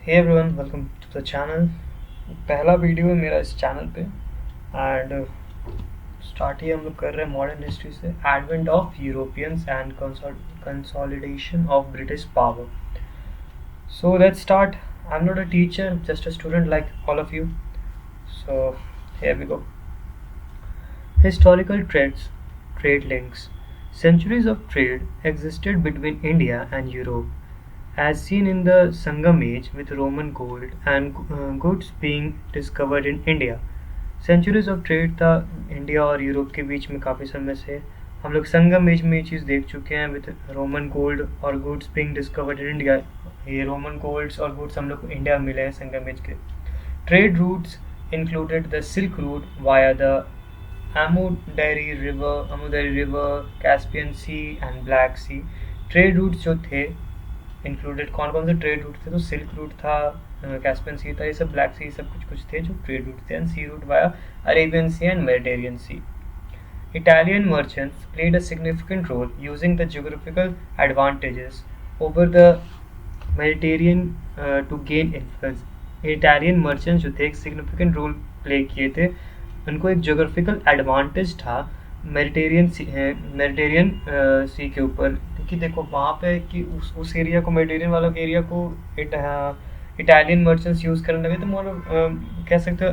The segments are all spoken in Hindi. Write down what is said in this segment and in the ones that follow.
Hey everyone, welcome to the channel. पहला वीडियो है मेरा इस चैनल पे एंड स्टार्ट ही हम लोग कर रहे हैं मॉडर्न हिस्ट्री से, advent of Europeans and consolidation of British power. So let's start. I am not a teacher, just a student like all of you. So here we go. Historical trade links. Centuries of trade existed between India and Europe, as seen in the Sangam age with Roman gold and goods being discovered in India. Centuries of trade था इंडिया और यूरोप के बीच में काफ़ी समय से। हम लोग संगम एज में ये चीज़ देख चुके हैं विद रोमन गोल्ड और goods being discovered in India. ये रोमन गोल्ड्स और गुड्स हम लोग को इंडिया में मिले हैं संगम एज के। Trade routes included the Silk Route via the Amu Dari River, Caspian Sea and Black Sea। Trade routes जो थे इंक्लूडेड कौन कौन से ट्रेड रूट थे, तो सिल्क रूट था, कैस्पियन सी था, ये सब ब्लैक सी, सब कुछ कुछ थे जो ट्रेड रूट थे। And sea route via Arabian sea and Mediterranean sea. Italian merchants played a significant role using the geographical advantages over the Mediterranean to gain influence। Italian merchants जो थे एक सिग्निफिकेंट रोल प्ले किए थे, उनको एक जोग्राफिकल एडवांटेज था मेडिटेरियन सी के ऊपर, क्योंकि देखो वहाँ पे कि उस एरिया को, मेडिटेरियन वाला एरिया को इटालियन मर्चेंट्स यूज़ करने लगे, तो मतलब कह सकते हो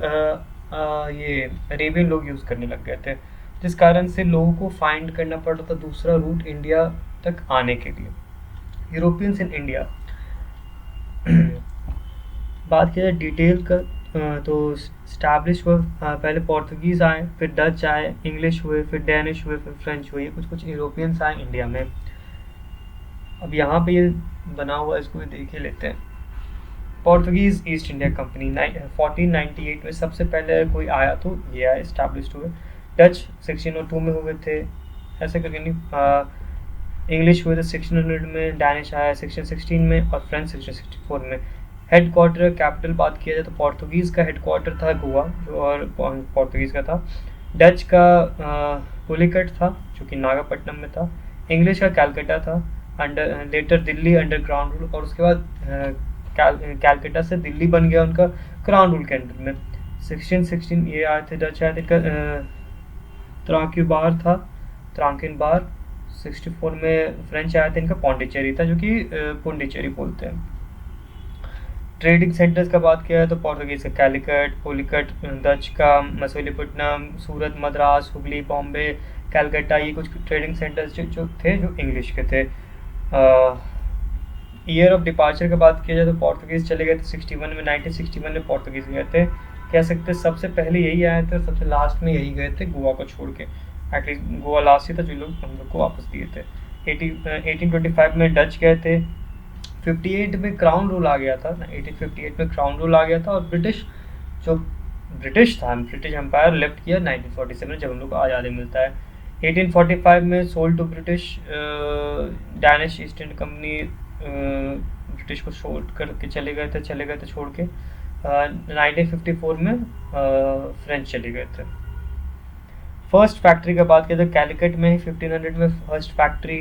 ये अरेबियन लोग यूज़ करने लग गए थे, जिस कारण से लोगों को फाइंड करना पड़ा था दूसरा रूट इंडिया तक आने के लिए। यूरोपियंस इन इंडिया बात किया जाए डिटेल का, तो स्टैब्लिश हुए पहले पोर्तुगीज़ आए, फिर डच आए, इंग्लिश हुए, फिर डेनिश हुए, फिर फ्रेंच हुए, कुछ कुछ यूरोपियंस आए इंडिया में। अब यहाँ पे ये बना हुआ, इसको देख ही लेते हैं। पोर्तुगीज़ ईस्ट इंडिया कंपनी 1498 में सबसे पहले कोई आया तो ये आए, इस्टेब्लिश हुए। डच 1602 में हुए थे, ऐसे करके नहीं। इंग्लिश हुए थे 1600 में, डैनिश आया 1616 में और फ्रेंच 1664 में। हेड क्वार्टर कैपिटल बात किया जाए तो पोर्तुगीज़ का हेड क्वार्टर था गोवा, जो और पोर्तुगीज़ का था। डच का पुलिकट था जो कि नागापट्टनम में था। इंग्लिश का कैलकटा था, under later Delhi under crown rule, और उसके बाद कैलकटा से दिल्ली बन गया उनका क्राउन रूल के अंडर में। 1616 ये आए थे डच आए थे, इनका त्रांकिबार था, त्रांकिनबार। 64 में फ्रेंच आया था, इनका पौंडीचेरी था, जो कि पुंडीचेरी बोलते हैं। ट्रेडिंग सेंटर्स का बात किया है तो पोर्तुगीज़ का कैलिकट, पुलिकट, डच का मसूलीपट्टनम, सूरत, मद्रास, हुगली, बॉम्बे, कैलकटा, ये कुछ ट्रेडिंग सेंटर्स जो थे जो इंग्लिश के थे। ईयर ऑफ डिपार्चर का बात किया जाए तो पोर्तुगीज़ चले गए थे 61 में, 1961 में पोर्तुगीज़ गए थे। कह सकते सबसे पहले यही आए थे और सबसे लास्ट में यही गए थे गोवा को छोड़ के। एटलीस्ट गोवा लास्ट ही था जो लोग हम लोग को वापस दिए थे। 1825 में डच गए थे। 58 में क्राउन रूल आ गया था, 1858 में क्राउन रूल आ गया था, और ब्रिटिश था, ब्रिटिश एम्पायर लेफ्ट किया 1947 जब हम लोग को आज़ादी मिलता है। 1845 में sold to British, Danish East India Company British को छोड़ करके चले गए थे छोड़ के। 1954 में फ्रेंच चले गए थे। फर्स्ट फैक्ट्री का बात किया तो कैलिकट में ही 1500 में फर्स्ट फैक्ट्री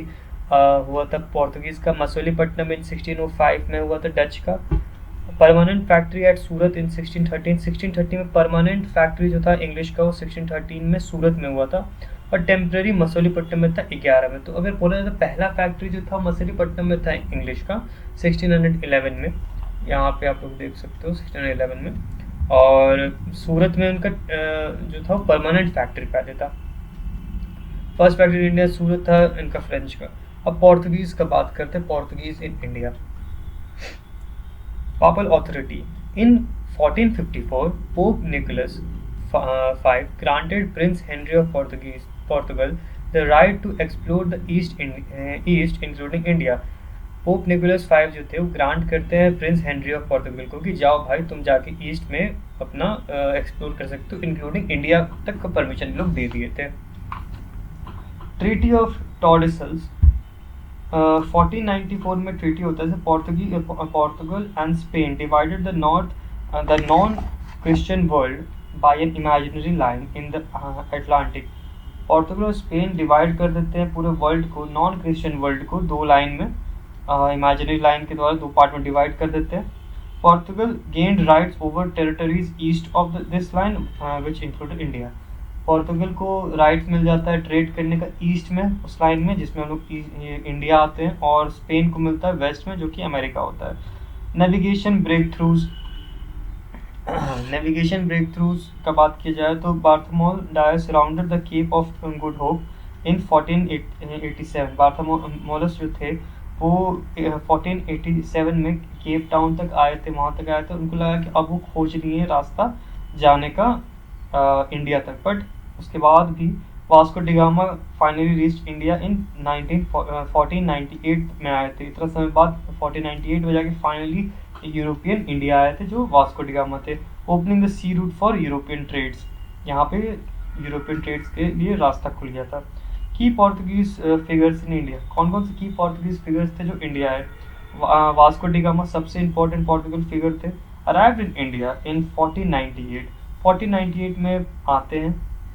हुआ था पोर्तुगीज़ का। मसूलीपट्टनम इन 1605 में हुआ था डच का। परमानेंट फैक्ट्री एट सूरत इन 1613 में परमानेंट फैक्ट्री जो था इंग्लिश का वो 1613 में सूरत में हुआ था, और टेम्प्रेरी मसूलीपट्टनम में था 11 में। तो अगर बोला जाए तो पहला फैक्ट्री जो था मसूलीपट्टनम में था इंग्लिश का 1611 में, यहाँ पे आप लोग देख सकते हो 1611 में, और सूरत में उनका जो था परमानेंट फैक्ट्री पहले था। फर्स्ट फैक्ट्री इंडिया सूरत था इनका फ्रेंच का। अब पोर्तुगीज़ का बात करते हैं, Portuguese in India. Papal authority in 1454 Pope Nicholas V granted Prince Henry of Portugal the right to explore the East including India। Pope Nicholas V जो थे वो ग्रांट करते हैं प्रिंस हेनरी ऑफ पोर्टुगल को कि जाओ भाई तुम जाके ईस्ट में अपना एक्सप्लोर कर सकते हो, इंक्लूडिंग इंडिया तक का परमिशन लोग दे दिए थे। ट्रीटी ऑफ टॉर्डेसल्स 1494 में ट्रीटी होता है। Portugal and Spain divided the non Christian world by an imaginary line in the Atlantic. Portugal और स्पेन डिवाइड कर देते हैं पूरे वर्ल्ड को, नॉन क्रिश्चियन वर्ल्ड को, दो लाइन में, इमेजिनरी लाइन के द्वारा दो पार्ट में डिवाइड कर देते हैं। Portugal gained rights over territories east of this line, which included India. Portugal को राइट्स मिल जाता है ट्रेड करने का ईस्ट में, उस लाइन में जिसमें हम लोग इंडिया आते हैं, और स्पेन को मिलता है वेस्ट में, जो कि अमेरिका होता है। Navigation breakthroughs, navigation breakthroughs का बात की जाए तो Bartholomew Dias surrounded the Cape of Good Hope in 1487। Bartholomeus जो थे वो 1487 में केप टाउन तक आए थे, वहाँ तक आए थे। उनको लगा कि अब वो खोज लिए रास्ता जाने का इंडिया तक, बट उसके बाद भी Vasco da Gama finally reached India in 1498 में आए थे। इतना समय बाद 1498 में जाके फाइनली यूरोपियन इंडिया आए थे, जो वास्को डिगामा थे। Opening the sea route for European trades, यहाँ पे यूरोपियन ट्रेड्स के लिए रास्ता खुल गया था। की पोर्तुगीज फिगर्स इन इंडिया, कौन कौन से की पोर्तुगीज फिगर्स थे जो इंडिया है? वास्को डिगामा सबसे इंपॉर्टेंट पोर्तुगल फिगर थे। अराइव्ड इन इंडिया इन 1498 में आते हैं।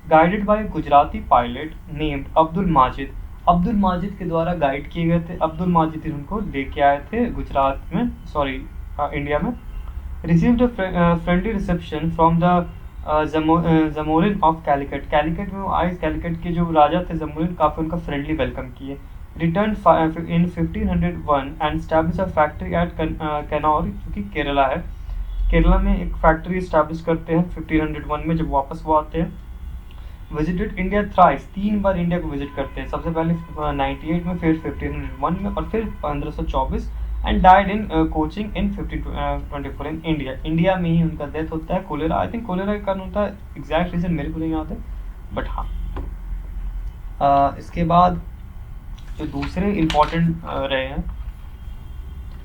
Guided by Gujarati pilot named Abdul Majid, Abdul Majid के द्वारा गाइड किए गए थे। अब्दुल माजिद उनको लेके आए थे गुजरात में, सॉरी इंडिया में। Received friendly reception from the Zamorin of Calicut, Calicut में आए। कैलिकट के जो राजा थे जमोरिन, काफ़ी उनका फ्रेंडली वेलकम किए। Return in 1501 and establish a factory at Cannanore, जो कि केरला है। केरला में एक फैक्ट्री इस्टेब्लिश करते हैं 1501 में, जब वापस वो आते हैं। विजिटेड इंडिया थ्राइस, 3 बार इंडिया को विजिट करते हैं, सबसे पहले 98 में, फिर 1501 में, और फिर 1524। And died in coaching in 1524 in India, India में ही उनका डेथ होता है। कोलेरा, आई थिंक कोलेरा का कारण होता है, एग्जैक्ट रीजन मेरे को नहीं याद है, बट हाँ। इसके बाद जो दूसरे इम्पोर्टेंट रहे हैं,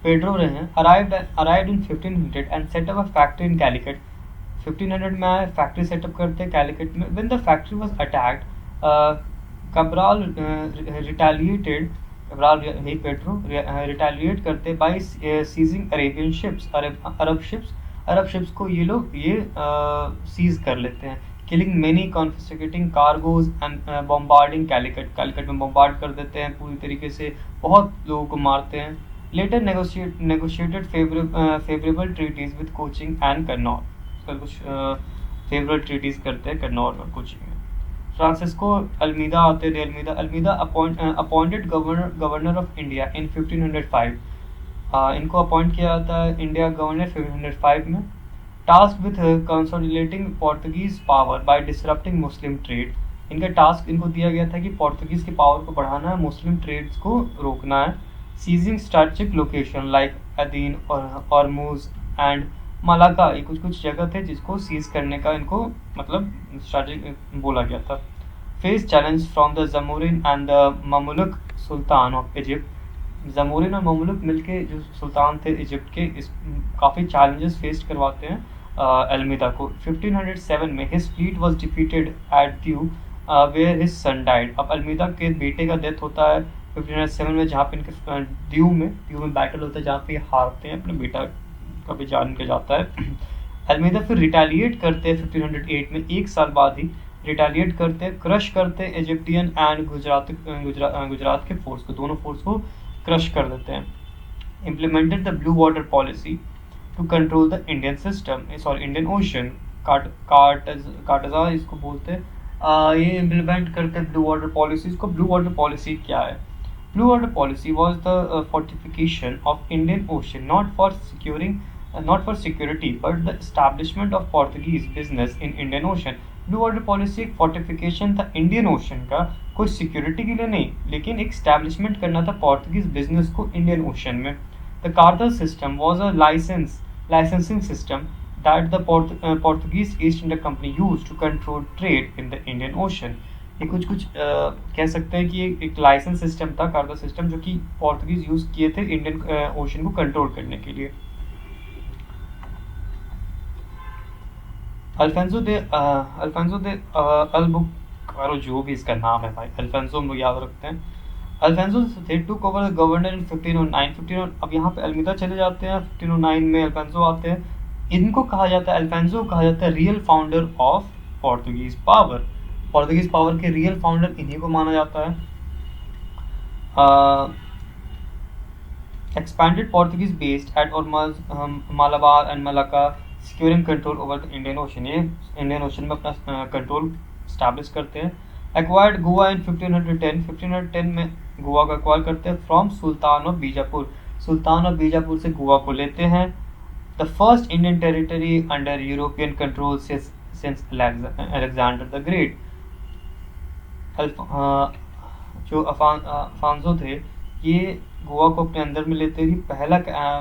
पेड्रो रहे हैं। Arrived in 1500 and set up a factory in Calicut, 1500 में आए, फैक्ट्री सेटअप करते हैं कैलिकट में। When the factory was attacked, Cabral retaliated, Cabral ही पेड्रो रिटेलिएट करते by seizing Arabian ships, Arab ships को ये लोग सीज कर लेते हैं। Killing many, confiscating cargoes and bombarding Calicut, Calicut में बॉम्बार्ड कर देते हैं पूरी तरीके से, बहुत लोगों को मारते हैं। Later negotiated favourable treaties with Cochin and Cannanore, कुछ फेवरेट ट्रीटीज करते हैं कन्नौर और कोचिंग में। फ्रांसिस्को अल्मीदा आते थे। अल्मीदा appointed governor of India in 1505, इनको अपॉइंट किया जाता है इंडिया गवर्नर 1505 में। Task with consolidating Portuguese power bye disrupting Muslim trade, इनका टास्क इनको दिया गया था कि पोर्तुगीज की पावर को बढ़ाना है, मुस्लिम ट्रेड्स को रोकना है। Seizing strategic location like Adeen और हॉर्मुज एंड मलाका, ये कुछ जगह थे जिसको सीज करने का इनको मतलब स्ट्रेटेजी बोला गया था। Face challenge from the Zamorin and the Mamluk sultan of Egypt, Zamorin और ममलुक मिलके जो सुल्तान थे इजिप्ट के, इस काफ़ी चैलेंजेस फेस करवाते हैं अल्मीदा को। 1507 में his fleet was defeated at Diu where his son died, अब अल्मीदा के बेटे का डेथ होता है 1507 में, जहाँ पे इनके द्यू में बैटल होता है, जहाँ पे हारते हैं, अपने बेटा का भी जान के जाता है। अल्मीदा फिर रिटेलिएट करते हैं 1508 में, एक साल बाद ही रिटेलिएट करते हैं, क्रश करते हैं इजिप्टियन एंड गुजरात के फोर्स को, दोनों फोर्स को क्रश कर देते हैं। Implemented the blue water policy to control the Indian system, sorry Indian ocean, कार्टजा इसको बोलते हैं। ये इम्प्लीमेंट करते हैं ब्लू वाटर पॉलिसी। इसको ब्लू वाटर पॉलिसी क्या है? Blue water policy was the fortification of Indian Ocean, not for security, but the establishment of Portuguese business in Indian Ocean. Blue water policy एक fortification था Indian Ocean का, कोई security के लिए नहीं, लेकिन एक establishment करना था Portuguese business को Indian Ocean में। The Carter system was a licensing system that the Portuguese East India Company used to control trade in the Indian Ocean. ये कुछ कह सकते हैं कि एक लाइसेंस सिस्टम था, कार्गो सिस्टम, जो कि पोर्तुगीज यूज किए थे इंडियन ओशन को कंट्रोल करने के लिए। अल्फांसो दे अल्बुकारो, जो भी इसका नाम है भाई, अल्फांसो हम याद रखते हैं। अल्फांसो थे टुक ओवर द गवर्नर इन 1509। अब यहाँ पे अल्मीदा चले जाते हैं, 1509 में अल्फांसो आते हैं। इनको कहा जाता है, अल्फांसो कहा जाता है real founder of Portuguese power, Portuguese power के रियल फाउंडर इन्हीं को माना जाता है। expanded Portuguese based at Ormuz, Malabar and Malacca, securing control over the Indian Ocean. ये Indian Ocean में अपना कंट्रोल establish करते हैं. Acquired Goa in 1510. 1510 में गोवा को acquire करते हैं from Sultan of Bijapur. Sultan of Bijapur से गोवा को लेते हैं. The first Indian territory under European control since Alexander the Great. जो अफांसो थे, ये गोवा को अपने अंदर में लेते ही पहला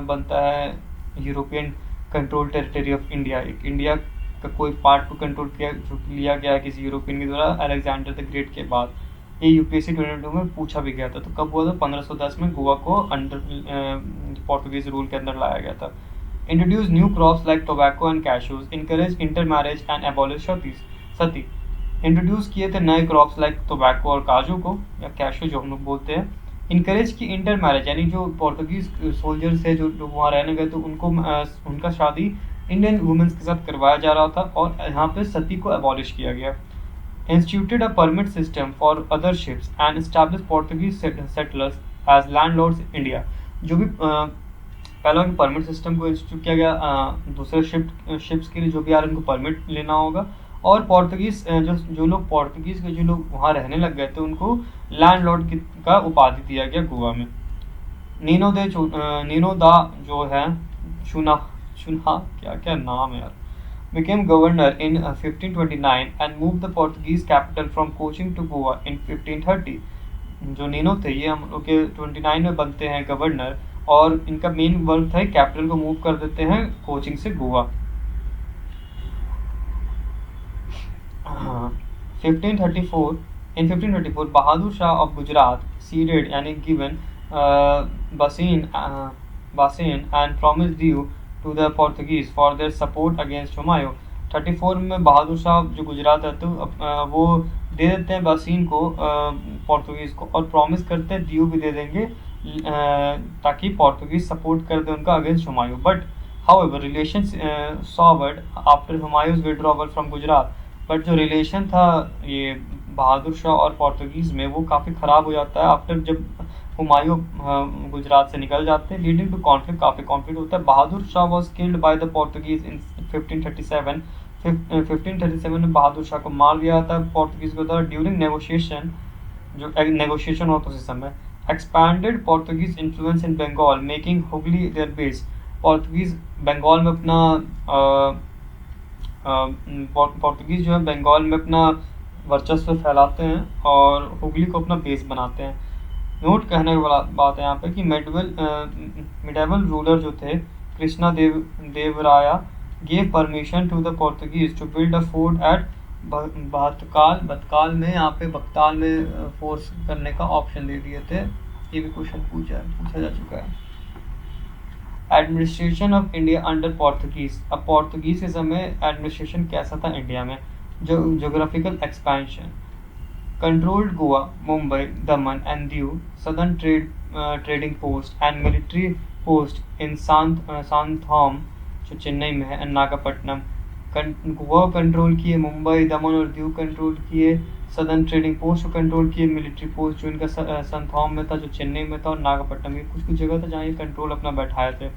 बनता है European control territory of India. एक इंडिया का कोई पार्ट को कंट्रोल किया जो लिया गया किसी यूरोपियन के द्वारा अलेक्जेंडर द ग्रेट के बाद. ये यूपीएससी 2022 में पूछा भी गया था. तो कब हुआ था? 1510 में गोवा को अंडर पोर्टुगीज रूल के अंदर लाया गया था. Introduce new crops like tobacco and cashews, encourage intermarriage and abolish sati. Introduce किए थे नए क्रॉप्स लाइक टोबैको और काजू को या कैशू जो हम लोग बोलते हैं. इनकरेज की इंटर मैरिज, यानी जो पोर्टुगीज सोल्जर्स थे जो लोग वहाँ रहने गए तो उनको उनका शादी इंडियन वुमेन्स के साथ करवाया जा रहा था और यहाँ पे सती को एबॉलिश किया गया. Instituted a permit system for other ships and establish Portuguese settlers as landlords India. जो भी पहला परमिट सिस्टम को इंस्टीट्यूट किया गया दूसरे शिप्स के लिए जो भी यार उनको परमिट लेना होगा. और पोर्तुगीज जो लोग पोर्तुगीज के जो लोग वहाँ रहने लग गए थे उनको लैंडलॉर्ड का उपाधि दिया गया गोवा में. नीनो दा जो है चुना क्या नाम है यार, became governor in 1529 and moved the Portuguese capital from Cochin to Goa in 1530. जो नीनो थे ये हम लोग के 29 में बनते हैं गवर्नर और इनका मेन वर्क था कैपिटल को मूव कर देते हैं कोचिंग से गोवा. 1534 बहादुर शाह ऑफ गुजरात ceded यानी given Basin and promised due to the Portuguese for their support against Humayun. 34 में बहादुर शाह जो गुजरात है तो वो दे देते हैं बासीन को पोर्तुगीज को और प्रॉमिस करते हैं ड्यू भी दे देंगे ताकि पोर्तुगीज सपोर्ट कर दे उनका against Humayun. But however relations soured after Humayun's withdrawal from Gujarat. But जो रिलेशन था ये बहादुर शाह और पोर्तुगीज में वो काफ़ी ख़राब हो जाता है आफ्टर जब हुमायूं गुजरात से निकल जाते हैं, लीडिंग टू कॉन्फ्लिक्ट. काफ़ी कॉन्फ्लिक्ट होता है. Bahadur Shah was killed by the Portuguese in 1537. 1537 में बहादुर शाह को मार दिया था पोर्तुगीज को द्वारा ड्यूरिंग नेगोशिएशन. जो नेगोशिएशन होता उसी समय. Expanded Portuguese influence in Bengal making Hooghly their base. Portuguese Bengal में अपना पोर्तुगीज जो है बंगाल में अपना वर्चस्व फैलाते हैं और हुगली को अपना बेस बनाते हैं. नोट कहने की बात है यहाँ पे कि मिडेवल रूलर जो थे Krishna Devaraya gave permission to the Portuguese to build a fort at Bhatkal में. यहाँ पे बक्ताल में फोर्स करने का ऑप्शन दे दिए थे. ये भी क्वेश्चन पूछा जा चुका है. Administration of India under Portuguese. अब पोर्तुगीज के समय एडमिनिस्ट्रेशन कैसा था इंडिया में. जो geographical expansion controlled Goa, Mumbai, Daman and Diu, southern trading post and military post in Santhome जो चेन्नई में है एंड नागपट्टनम. गोवा कंट्रोल किए, मुंबई, दमन और दीव कंट्रोल किए, सदर्न ट्रेडिंग पोस्ट को कंट्रोल किए, मिलिट्री पोस्ट जो इनका संथाम में था जो चेन्नई में था और नागपट्टनम में कुछ जगह था जहाँ ये कंट्रोल अपना बैठाए थे.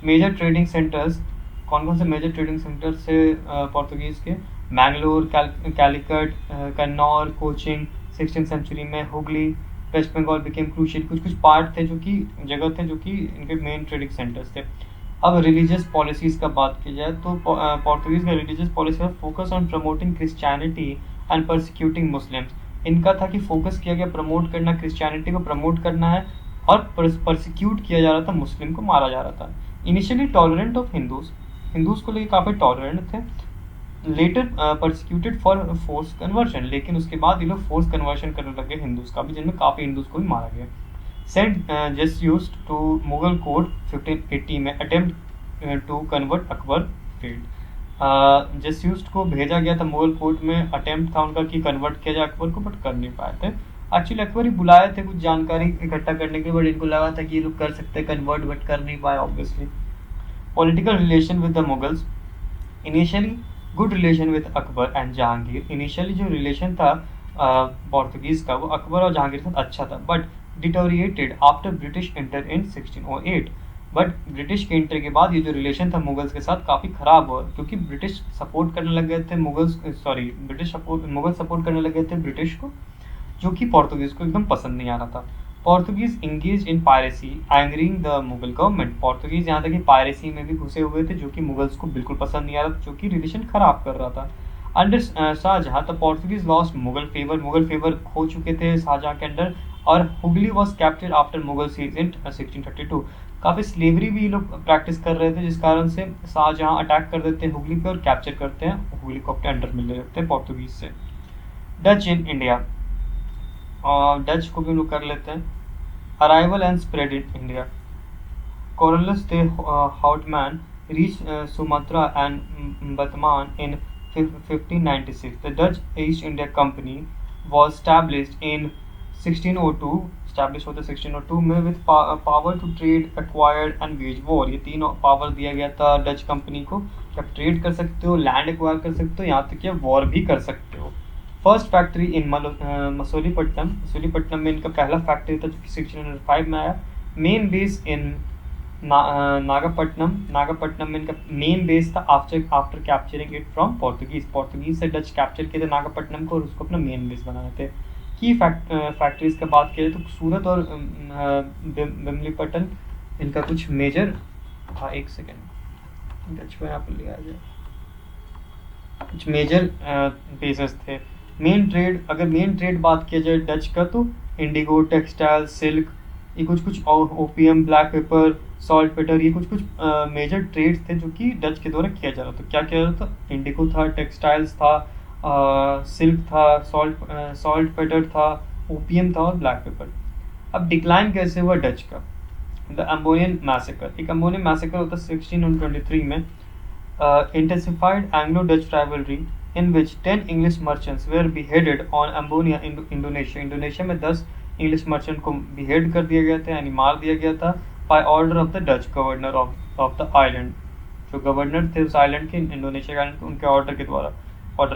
मेजर ट्रेडिंग सेंटर्स कौन से मेजर ट्रेडिंग सेंटर्स से पोर्तुगीज के? मैंगलोर, कैलिकट, कन्नौर, कोचिंग 16th सेंचुरी में, Hooghly, West Bengal became crucial. कुछ पार्ट थे जो कि जगह थे जो कि इनके मेन ट्रेडिंग सेंटर्स थे. अब रिलीजियस पॉलिसीज़ का बात की जाए तो पोर्तुगीज़ का रिलीजियस पॉलिसी है focus on promoting Christianity and persecuting Muslims. इनका था कि फोकस किया गया प्रमोट करना, क्रिश्चियनिटी को प्रमोट करना है और परसिक्यूट किया जा रहा था, मुस्लिम को मारा जा रहा था. इनिशियली टॉलरेंट ऑफ हिंदूज को लेकर काफ़ी टॉलरेंट थे. Later persecuted for force conversion. लेकिन उसके बाद ये लोग फोर्स कन्वर्शन करने लगे हिंदूज का भी, जिनमें काफ़ी हिंदूज को भी मारा गया. सेंट जेस्यूस टू मुगल कोर्ट 1580 में attempt to convert Akbar failed. जेस्यूस को भेजा गया था मुगल कोर्ट में, अटेम्प्ट था उनका कि कन्वर्ट किया जाए अकबर को, बट कर नहीं पाए थे. एक्चुअली अकबर ही बुलाए थे कुछ जानकारी इकट्ठा करने के, बट इनको लगा था कि ये लोग कर सकते हैं कन्वर्ट, बट कर नहीं पाए obviously. Political relation with the Mughals. Initially good relation with Akbar and Jahangir. Initially जो रिलेशन था पोर्तुगीज का वो अकबर और जहांगीर के साथ अच्छा था, but deteriorated after British enter in 1608। But British के एंटर के बाद ये जो रिलेशन था मुगल्स के साथ काफ़ी ख़राब हुआ, क्योंकि ब्रिटिश सपोर्ट करने लग गए थे मुगल सपोर्ट करने लग गए थे ब्रिटिश को, जो कि पोर्तुगीज को एकदम पसंद नहीं आ रहा था। Portuguese engage in piracy एंगरिंग the Mughal government. Portuguese यहाँ तक कि पायरेसी में भी घुसे हुए थे, जो कि मुगल्स को बिल्कुल पसंद नहीं आ रहा था, जो कि रिलेशन खराब कर रहा था। Under Shah Jahan the Portuguese lost Mughal favour खो चुके थे शाहजहां के अंडर, और Hooghly was captured after Mughal siege in 1632। काफ़ी स्लेवरी भी लोग प्रैक्टिस कर रहे थे, जिस कारण से शाहजहां अटैक कर देते हैं हुगली पे और कैप्चर करते हैं हुगली को अपने अंडर में ले लेते हैं पोर्तुगीज से। डच इन इंडिया, और डच को भी लोग कर लेते हैं। Arrival and spread in India, Corollas de Houtman reached Sumatra and Batman in 1596. The Dutch East India Company was established in 1602, established होता 1602 में, with power to trade, acquired and wage war। ये तीन पावर दिया गया था डच कंपनी को कि आप ट्रेड कर सकते हो, लैंड एक्वायर कर सकते हो, यहाँ तक कि वॉर भी कर सकते हो। फर्स्ट फैक्ट्री इन मसूलीपट्टनम में इनका पहला फैक्ट्री था, जो कि 1605 में आया। मेन बेस इन नागापट्टनम में इनका मेन बेस था after capturing it from Portuguese से डच कैप्चर किए थे नागापट्टनम को और उसको अपना मेन बेस बनाए थे। की फैक्ट्रीज का बात किया तो सूरत और बिमलीपट्टन इनका कुछ मेजर था। एक सेकेंड, डच में यहाँ पर लिया जाए, कुछ मेजर बेसेस थे। मेन ट्रेड बात किया जाए डच का, तो इंडिगो, टेक्सटाइल, सिल्क, ये कुछ ओपियम, ब्लैक पेपर, सॉल्ट पेटर, ये कुछ मेजर ट्रेड्स थे जो कि डच के द्वारा किया जा रहा था। क्या किया जा रहा था? इंडिगो था, टेक्सटाइल्स था, सिल्क था, सॉल्ट पेटर था, ओपियम था और ब्लैक पेपर। अब डिक्लाइन कैसे हुआ डच का? द अम्बोनियन मैसेकर, एक अम्बोनियन मैसेकर होता 1623 में। Intensified Anglo Dutch rivalry in which 10 English merchants were beheaded on Ambonia, Indonesia में 10 इंग्लिश मर्चेंट को behead कर दिया गया था, यानी मार दिया गया था, by order of the Dutch governor of the island। जो गवर्नर थे उस आइलैंड के, इंडोनेशिया आइलैंड के, उनके ऑर्डर के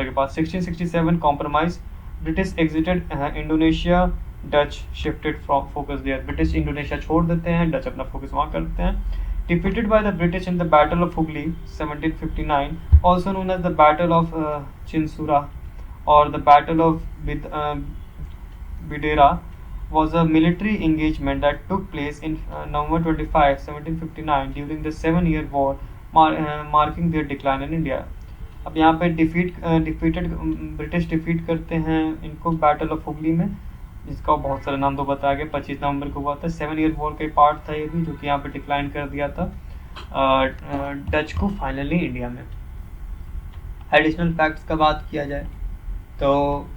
बाद 1667 compromise, British exited Indonesia, Dutch shifted focus there. British Indonesia छोड़ देते हैं, डच अपना फोकस वहाँ करते हैं। Defeated by the British in the Battle of Hooghly 1759, also known as the Battle of Chinsura or the Battle of Bidera, was a military engagement that took place in November 25, 1759 during the Seven-Year War, marking their decline in India। अब यहाँ पे डिफीटेड ब्रिटिश डिफीट करते हैं इनको बैटल ऑफ हुगली में, जिसका बहुत सारे नाम तो बताया गया। 25 नवंबर को हुआ था। 7 ईयर वॉर का पार्ट था ये भी, जो कि यहाँ पे डिक्लाइन कर दिया था डच को फाइनली इंडिया में। एडिशनल फैक्ट्स का बात किया जाए तो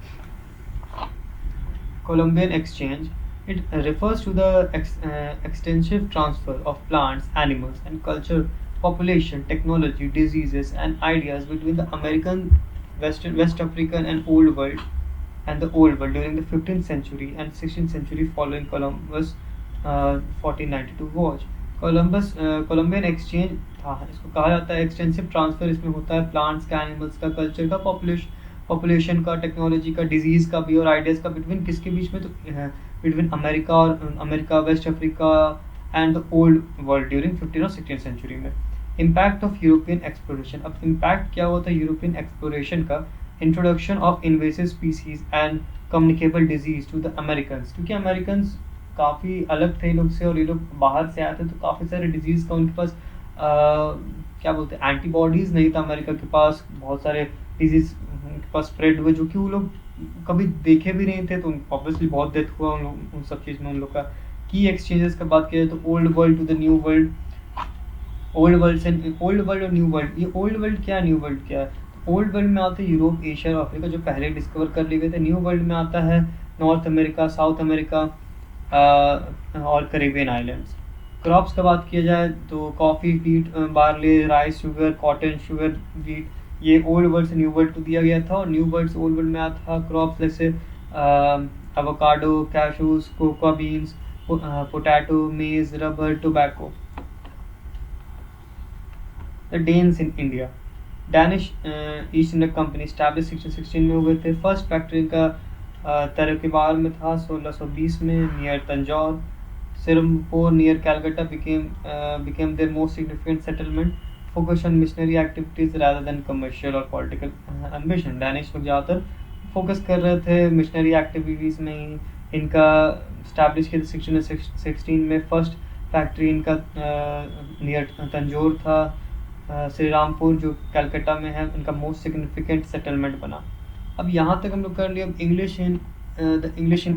Columbian exchange, it refers to the extensive transfer of plants, animals and culture, population, technology, diseases and ideas between the American, West African and Old World during the 15th century and 16th century following Columbus 1492 voyage। Columbian exchange था, इसको कहा जाता है एक्सटेंसिव ट्रांसफर। इसमें होता है प्लांट्स का, एनिमल्स का, कल्चर का, पॉपुलेशन का, टेक्नोलॉजी का, डिजीज का भी और आइडियाज का। बिटवीन किसके बीच में? तो between America, West Africa and the Old World during 15 और 16th सेंचुरी में। इम्पैक्ट ऑफ यूरोपियन एक्सप्लोरेशन, अब इम्पैक्ट क्या हुआ था यूरोपियन एक्सप्लोरेशन का? Introduction of invasive species and communicable disease to the American, क्योंकि अमेरिकन काफ़ी अलग थे इन लोग से और ये लोग बाहर से आए थे, तो काफ़ी सारे डिजीज़ का उनके पास क्या बोलते हैं, एंटीबॉडीज़ नहीं था अमेरिका के पास। बहुत सारे डिजीज़ उनके पास स्प्रेड हुए जो कि वो लोग कभी देखे भी नहीं थे, तो ऑब्वियसली बहुत डेथ हुआ उन सब चीज़ में उन लोग का। की एक्सचेंजेस का बात किया तो Old World to the New World, Old World और न्यू वर्ल्ड। ये ओल्ड वर्ल्ड क्या है, न्यू वर्ल्ड क्या है? ओल्ड वर्ल्ड में आते हैं यूरोप, एशिया और अफ्रीका, जो पहले डिस्कवर कर लिए गए थे। न्यू वर्ल्ड में आता है नॉर्थ अमेरिका, साउथ अमेरिका और कैरिबियन आइलैंड्स। क्रॉप्स का बात किया जाए तो coffee, wheat, barley, rice, sugar, cotton, sugar, wheat, ये ओल्ड वर्ल्ड से न्यू वर्ल्ड को दिया गया था। और न्यू वर्ल्ड से ओल्ड वर्ल्ड में आता था क्रॉप्स जैसे avocado, cashews, cocoa beans, potato, maize, rubber, tobacco. The Danes in India, Danish East India company establish 1616 में हुए थे। फर्स्ट फैक्ट्री का तरकबार में था 1620 में near Tanjore. Serampore near Calcutta became their most significant settlement, focused on missionary activities rather than commercial और political ambition। डैनिश लोग ज़्यादातर फोकस कर रहे थे मिशनरी एक्टिविटीज़ में ही। इनका स्टैब्लिश किया 1616 में फर्स्ट फैक्ट्री इनका नियर तंजौर था। श्री रामपुर जो कलकत्ता में है इनका मोस्ट सिग्निफिकेंट सेटलमेंट बना। अब यहाँ तक हम लोग कर लिए। अब इंग्लिश इन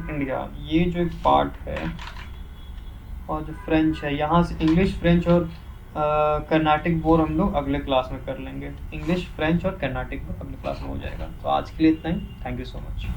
इंडिया, ये जो एक पार्ट है, और जो फ्रेंच है, यहाँ से इंग्लिश, फ्रेंच और कर्नाटिक बोर हम लोग अगले क्लास में कर लेंगे। इंग्लिश, फ्रेंच और कर्नाटिक बोर अगले क्लास में हो जाएगा। तो आज के लिए इतना ही। Thank you so much.